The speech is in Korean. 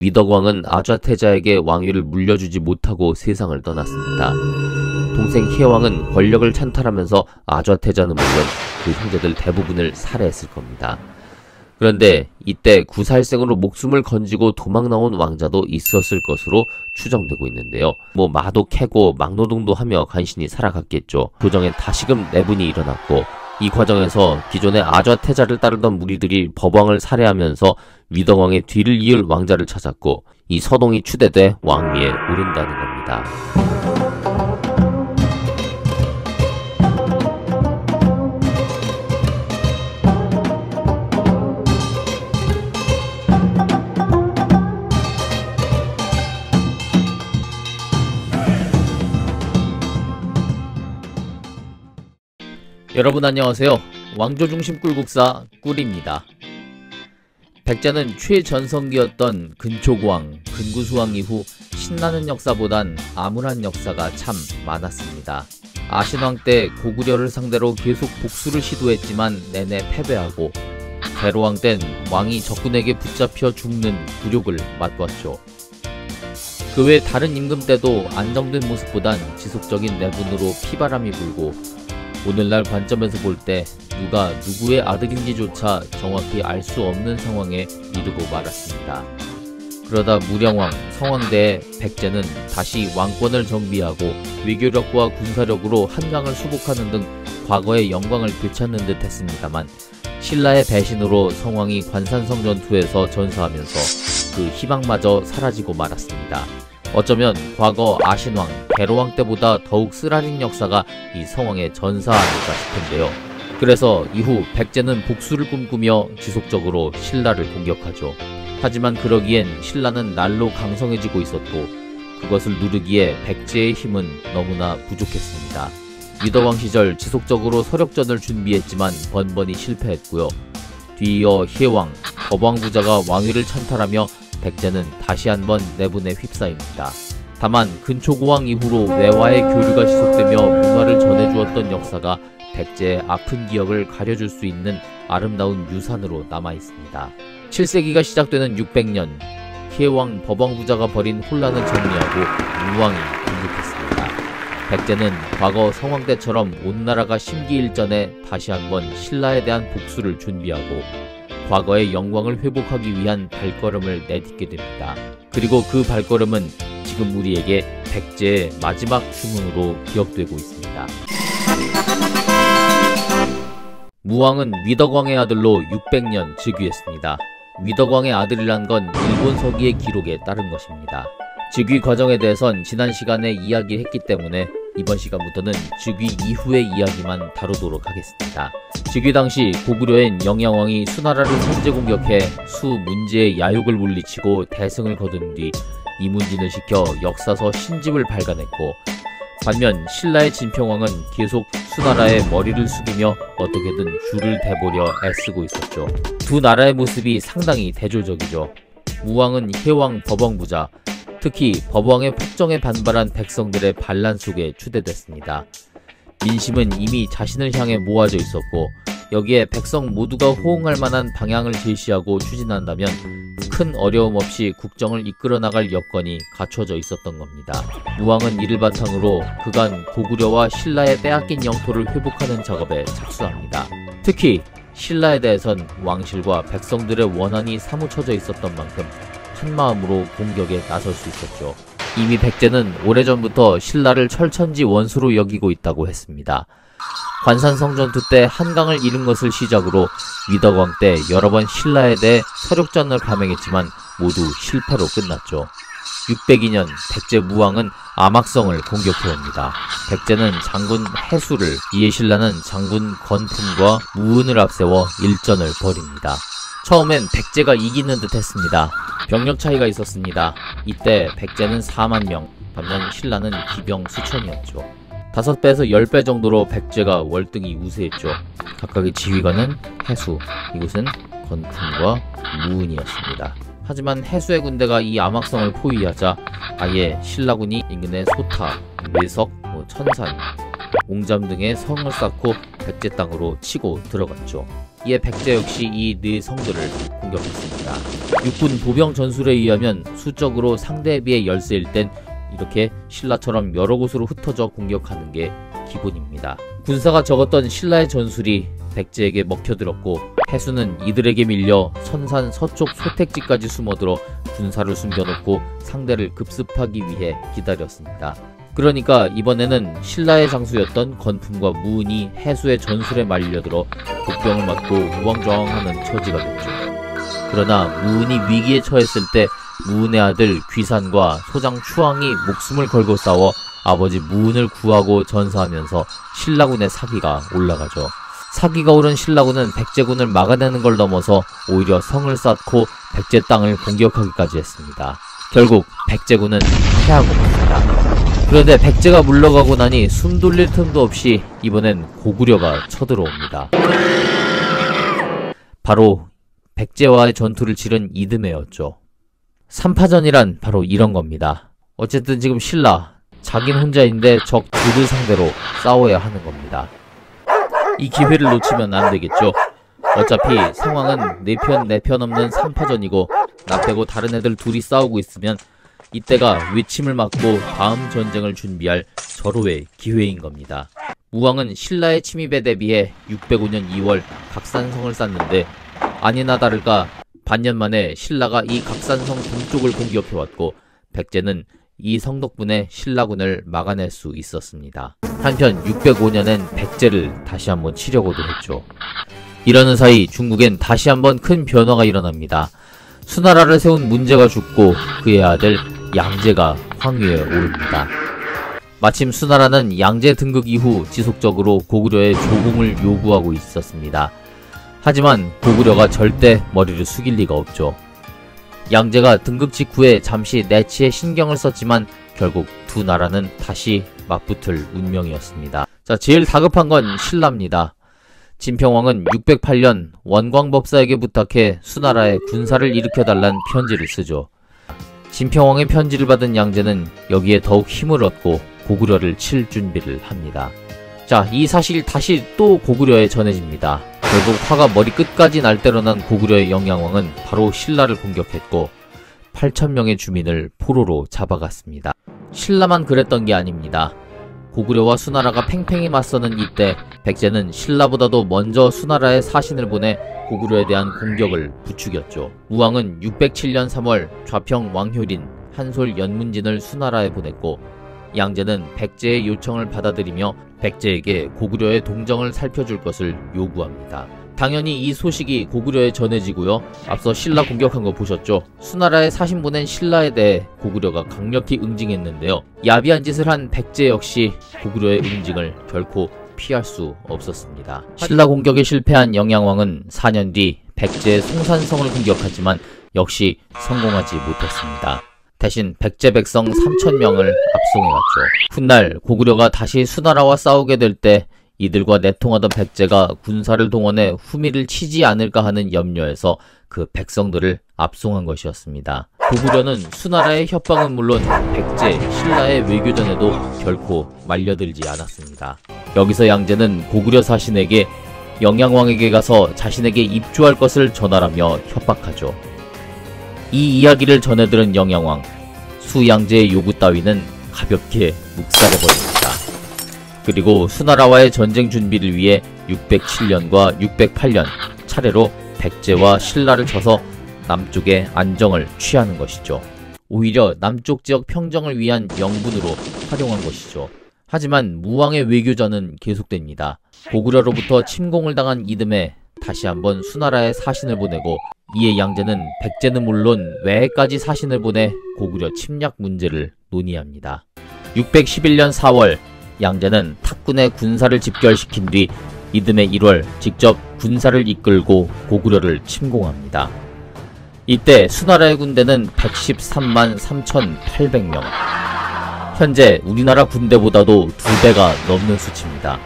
위덕왕은 아좌태자에게 왕위를 물려주지 못하고 세상을 떠났습니다. 동생 희해왕은 권력을 찬탈하면서 아좌태자는 물론 그 형제들 대부분을 살해했을 겁니다. 그런데 이때 구살생으로 목숨을 건지고 도망나온 왕자도 있었을 것으로 추정되고 있는데요. 마도 캐고 막노동도 하며 간신히 살아갔겠죠. 조정엔 다시금 내분이 일어났고, 이 과정에서 기존의 아좌태자를 따르던 무리들이 법왕을 살해하면서 위덕왕의 뒤를 이을 왕자를 찾았고, 이 서동이 추대돼 왕위에 오른다는 겁니다. 여러분 안녕하세요. 왕조중심 꿀국사 꿀입니다. 백제는 최전성기였던 근초고왕, 근구수왕 이후 신나는 역사보단 암울한 역사가 참 많았습니다. 아신왕 때 고구려를 상대로 계속 복수를 시도했지만 내내 패배하고, 대로왕 땐 왕이 적군에게 붙잡혀 죽는 굴욕을 맛보았죠. 그 외 다른 임금 때도 안정된 모습보단 지속적인 내분으로 피바람이 불고, 오늘날 관점에서 볼 때 누가 누구의 아들인지조차 정확히 알 수 없는 상황에 이르고 말았습니다. 그러다 무령왕, 성황대에 백제는 다시 왕권을 정비하고 외교력과 군사력으로 한강을 수복하는 등 과거의 영광을 되찾는 듯 했습니다만, 신라의 배신으로 성왕이 관산성 전투에서 전사하면서 그 희망마저 사라지고 말았습니다. 어쩌면 과거 아신왕, 대로왕 때보다 더욱 쓰라린 역사가 이 성왕의 전사 아닐까 싶은데요. 그래서 이후 백제는 복수를 꿈꾸며 지속적으로 신라를 공격하죠. 하지만 그러기엔 신라는 날로 강성해지고 있었고, 그것을 누르기에 백제의 힘은 너무나 부족했습니다. 위덕왕 시절 지속적으로 서력전을 준비했지만 번번이 실패했고요. 뒤이어 희해왕, 법왕부자가 왕위를 찬탈하며 백제는 다시 한번 내분에 휩싸입니다. 다만 근초고왕 이후로 외와의 교류가 지속되며 문화를 전해주었던 역사가 백제의 아픈 기억을 가려줄 수 있는 아름다운 유산으로 남아있습니다. 7세기가 시작되는 600년, 희해왕 법왕부자가 벌인 혼란을 정리하고 무왕이 등극했습니다. 백제는 과거 성왕 때처럼 온 나라가 심기일전에 다시 한번 신라에 대한 복수를 준비하고 과거의 영광을 회복하기 위한 발걸음을 내딛게 됩니다. 그리고 그 발걸음은 지금 우리에게 백제의 마지막 주문으로 기억되고 있습니다. 무왕은 위덕왕의 아들로 600년 즉위했습니다. 위덕왕의 아들이란 건 일본 서기의 기록에 따른 것입니다. 즉위 과정에 대해선 지난 시간에 이야기했기 때문에 이번 시간부터는 즉위 이후의 이야기만 다루도록 하겠습니다. 즉위 당시 고구려엔 영양왕이 수나라를 선제 공격해 수문제의 야욕을 물리치고 대승을 거둔 뒤 이문진을 시켜 역사서 신집을 발간했고, 반면 신라의 진평왕은 계속 수나라의 머리를 숙이며 어떻게든 줄을 대보려 애쓰고 있었죠. 두 나라의 모습이 상당히 대조적이죠. 무왕은 희해왕 법왕부자, 특히 법왕의 폭정에 반발한 백성들의 반란 속에 추대됐습니다. 민심은 이미 자신을 향해 모아져 있었고, 여기에 백성 모두가 호응할 만한 방향을 제시하고 추진한다면 큰 어려움 없이 국정을 이끌어 나갈 여건이 갖춰져 있었던 겁니다. 무왕은 이를 바탕으로 그간 고구려와 신라의 빼앗긴 영토를 회복하는 작업에 착수합니다. 특히 신라에 대해선 왕실과 백성들의 원한이 사무쳐져 있었던 만큼 한마음으로 공격에 나설 수 있었죠. 이미 백제는 오래전부터 신라를 철천지 원수로 여기고 있다고 했습니다. 관산성 전투 때 한강을 잃은 것을 시작으로 위덕왕 때 여러 번 신라에 대해 서력전을 감행했지만 모두 실패로 끝났죠. 602년 백제 무왕은 암악성을 공격해옵니다. 백제는 장군 해수를, 이에 신라는 장군 건품과 무은을 앞세워 일전을 벌입니다. 처음엔 백제가 이기는 듯 했습니다. 병력 차이가 있었습니다. 이때 백제는 4만 명, 반면 신라는 기병 수천이었죠. 5배에서 10배 정도로 백제가 월등히 우세했죠. 각각의 지휘관은 해수, 이곳은 건품과 무은이었습니다. 하지만 해수의 군대가 이 암악성을 포위하자 아예 신라군이 인근의 소타, 외석, 천산, 옹잠 등의 성을 쌓고 백제 땅으로 치고 들어갔죠. 이에 백제 역시 이 네 성들을 공격 공격했습니다. 육군 보병 전술에 의하면 수적으로 상대에 비해 열세일 땐 이렇게 신라처럼 여러 곳으로 흩어져 공격하는 게 기본입니다. 군사가 적었던 신라의 전술이 백제에게 먹혀들었고 해수는 이들에게 밀려 선산 서쪽 소택지까지 숨어들어 군사를 숨겨놓고 상대를 급습하기 위해 기다렸습니다. 그러니까 이번에는 신라의 장수였던 건품과 무은이 해수의 전술에 말려들어 복병을 맞고 우왕좌왕하는 처지가 됐죠. 그러나 무은이 위기에 처했을 때 무은의 아들 귀산과 소장 추왕이 목숨을 걸고 싸워 아버지 무은을 구하고 전사하면서 신라군의 사기가 올라가죠. 사기가 오른 신라군은 백제군을 막아내는 걸 넘어서 오히려 성을 쌓고 백제 땅을 공격하기까지 했습니다. 결국 백제군은 패하고 맙니다. 그런데 백제가 물러가고 나니 숨 돌릴 틈도 없이 이번엔 고구려가 쳐들어옵니다. 바로 백제와의 전투를 치른 이듬해였죠. 삼파전이란 바로 이런 겁니다. 어쨌든 지금 신라, 자긴 혼자인데 적 둘을 상대로 싸워야 하는 겁니다. 이 기회를 놓치면 안 되겠죠. 어차피 상황은 4편 4편 없는 3파전이고 나 빼고 다른 애들 둘이 싸우고 있으면 이때가 외침을 맞고 다음 전쟁을 준비할 절호의 기회인 겁니다. 무왕은 신라의 침입에 대비해 605년 2월 각산성을 쌓는데 아니나 다를까 반년 만에 신라가 이 각산성 동쪽을 공격해왔고 백제는 이 성 덕분에 신라군을 막아낼 수 있었습니다. 한편 605년엔 백제를 다시 한번 치려고도 했죠. 이러는 사이 중국엔 다시 한번 큰 변화가 일어납니다. 수나라를 세운 문제가 죽고 그의 아들 양제가 황위에 오릅니다. 마침 수나라는 양제 등극 이후 지속적으로 고구려의 조공을 요구하고 있었습니다. 하지만 고구려가 절대 머리를 숙일 리가 없죠. 양제가 등극 직후에 잠시 내치에 신경을 썼지만 결국 두 나라는 다시 맞붙을 운명이었습니다. 자, 제일 다급한 건 신라입니다. 진평왕은 608년 원광법사에게 부탁해 수나라에 군사를 일으켜달란 편지를 쓰죠. 진평왕의 편지를 받은 양제는 여기에 더욱 힘을 얻고 고구려를 칠 준비를 합니다. 자, 이 사실이 다시 또 고구려에 전해집니다. 결국 화가 머리끝까지 날 대로 난 고구려의 영양왕은 바로 신라를 공격했고 8,000명의 주민을 포로로 잡아갔습니다. 신라만 그랬던 게 아닙니다. 고구려와 수나라가 팽팽히 맞서는 이때 백제는 신라보다도 먼저 수나라에 사신을 보내 고구려에 대한 공격을 부추겼죠. 우왕은 607년 3월 좌평 왕효린, 한솔 연문진을 수나라에 보냈고 양제는 백제의 요청을 받아들이며 백제에게 고구려의 동정을 살펴줄 것을 요구합니다. 당연히 이 소식이 고구려에 전해지고요. 앞서 신라 공격한 거 보셨죠? 수나라에 사신 보낸 신라에 대해 고구려가 강력히 응징했는데요. 야비한 짓을 한 백제 역시 고구려의 응징을 결코 피할 수 없었습니다. 신라 공격에 실패한 영양왕은 4년 뒤 백제의 송산성을 공격하지만 역시 성공하지 못했습니다. 대신 백제 백성 3,000명을 압송해갔죠. 훗날 고구려가 다시 수나라와 싸우게 될 때 이들과 내통하던 백제가 군사를 동원해 후미를 치지 않을까 하는 염려에서 그 백성들을 압송한 것이었습니다. 고구려는 수나라의 협박은 물론 백제, 신라의 외교전에도 결코 말려들지 않았습니다. 여기서 양제는 고구려 사신에게 영양왕에게 가서 자신에게 입주할 것을 전하라며 협박하죠. 이 이야기를 전해들은 영양왕, 수양제의 요구 따위는 가볍게 묵살해버립니다. 그리고 수나라와의 전쟁 준비를 위해 607년과 608년 차례로 백제와 신라를 쳐서 남쪽의 안정을 취하는 것이죠. 오히려 남쪽 지역 평정을 위한 명분으로 활용한 것이죠. 하지만 무왕의 외교전은 계속됩니다. 고구려로부터 침공을 당한 이듬해 다시 한번 수나라에 사신을 보내고 이에 양제는 백제는 물론 외해까지 사신을 보내 고구려 침략 문제를 논의합니다. 611년 4월 양제는 탁군의 군사를 집결시킨 뒤 이듬해 1월 직접 군사를 이끌고 고구려를 침공합니다. 이때 수나라의 군대는 113만 3,800명. 현재 우리나라 군대보다도 2배가 넘는 수치입니다.